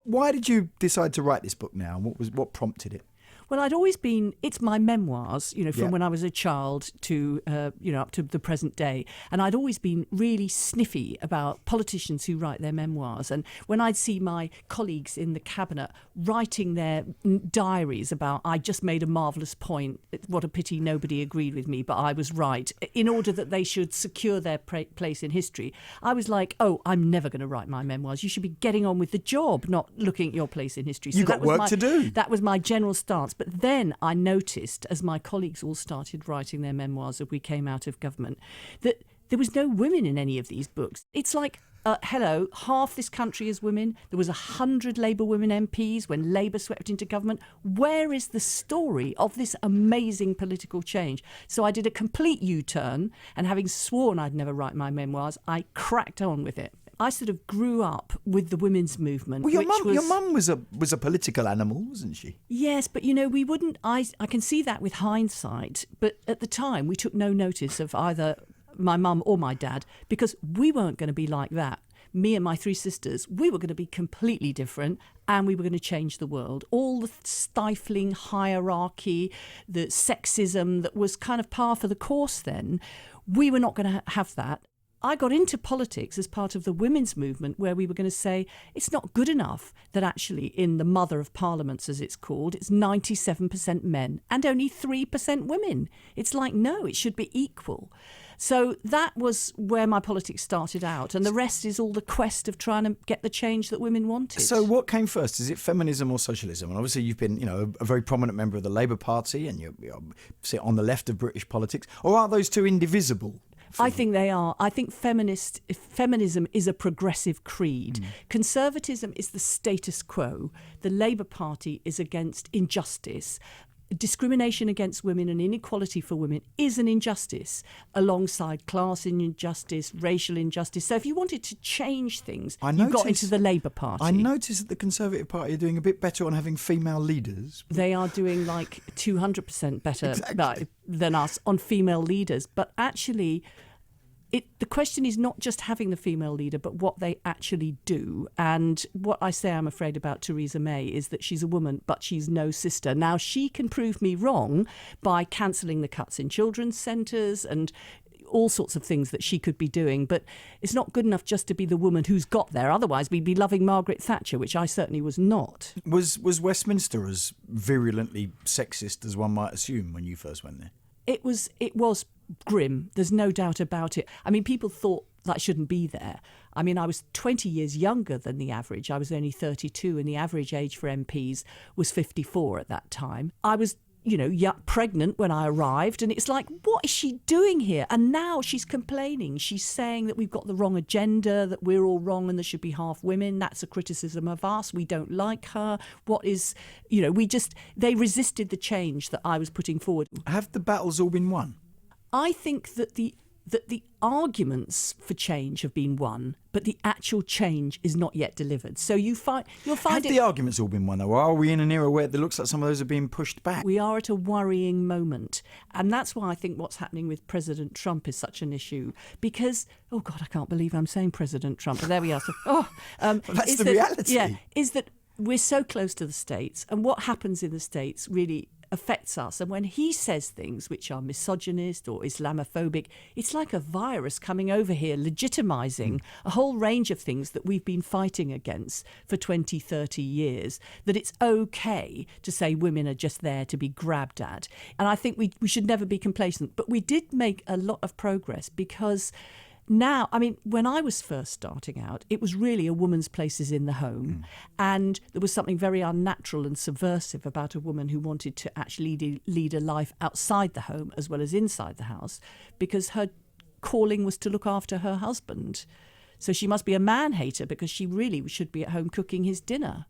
Why did you decide to write this book now? And what prompted it? Well, it's my memoirs, from when I was a child to, up to the present day. And I'd always been really sniffy about politicians who write their memoirs. And when I'd see my colleagues in the cabinet writing their diaries about, I just made a marvellous point, what a pity nobody agreed with me, but I was right, in order that they should secure their place in history, I was like, oh, I'm never going to write my memoirs. You should be getting on with the job, not looking at your place in history. So you've got work to do. That was my general stance. But then I noticed, as my colleagues all started writing their memoirs as we came out of government, that there was no women in any of these books. It's like, hello, half this country is women. There was 100 Labour women MPs when Labour swept into government. Where is the story of this amazing political change? So I did a complete U-turn, and having sworn I'd never write my memoirs, I cracked on with it. I sort of grew up with the women's movement. Well, your mum was a political animal, wasn't she? Yes, but we wouldn't. I can see that with hindsight. But at the time, we took no notice of either my mum or my dad because we weren't going to be like that. Me and my three sisters, we were going to be completely different, and we were going to change the world. All the stifling hierarchy, the sexism that was kind of par for the course then, we were not going to have that. I got into politics as part of the women's movement, where we were going to say it's not good enough that actually in the mother of parliaments, as it's called, it's 97% men and only 3% women. It's like, no, it should be equal. So that was where my politics started out. And the rest is all the quest of trying to get the change that women wanted. So what came first? Is it feminism or socialism? And obviously you've been, a very prominent member of the Labour Party, and you sit on the left of British politics. Or are those two indivisible? I think they are. I think feminism is a progressive creed. Conservatism is the status quo. The Labour Party is against injustice. Discrimination against women and inequality for women is an injustice, alongside class injustice, racial injustice. So if you wanted to change things, you got into the Labour Party. I noticed that the Conservative Party are doing a bit better on having female leaders. They are doing like 200% better than us on female leaders. But actually, the question is not just having the female leader, but what they actually do. And what I say I'm afraid about Theresa May is that she's a woman, but she's no sister. Now, she can prove me wrong by cancelling the cuts in children's centres and all sorts of things that she could be doing. But it's not good enough just to be the woman who's got there. Otherwise, we'd be loving Margaret Thatcher, which I certainly was not. Was Westminster as virulently sexist as one might assume when you first went there? It was grim. There's no doubt about it. I mean, people thought that I shouldn't be there. I mean, I was 20 years younger than the average. I was only 32, and the average age for MPs was 54 at that time. I was pregnant when I arrived, and it's like, what is she doing here? And now she's complaining. She's saying that we've got the wrong agenda, that we're all wrong and there should be half women. That's a criticism of us. We don't like her. They resisted the change that I was putting forward. Have the battles all been won? I think that the arguments for change have been won, but the actual change is not yet delivered. So you'll find Have the arguments all been won, though? Or are we in an era where it looks like some of those are being pushed back? We are at a worrying moment. And that's why I think what's happening with President Trump is such an issue. Because, oh God, I can't believe I'm saying President Trump. But there we are. So, that's the reality. Yeah, is that we're so close to the States. And what happens in the States really affects us. And when he says things which are misogynist or Islamophobic, it's like a virus coming over here, legitimising a whole range of things that we've been fighting against for 20, 30 years, that it's okay to say women are just there to be grabbed at. And I think we should never be complacent. But we did make a lot of progress because now, I mean, when I was first starting out, it was really a woman's place is in the home. And there was something very unnatural and subversive about a woman who wanted to actually lead a life outside the home as well as inside the house, because her calling was to look after her husband. So she must be a man-hater because she really should be at home cooking his dinner.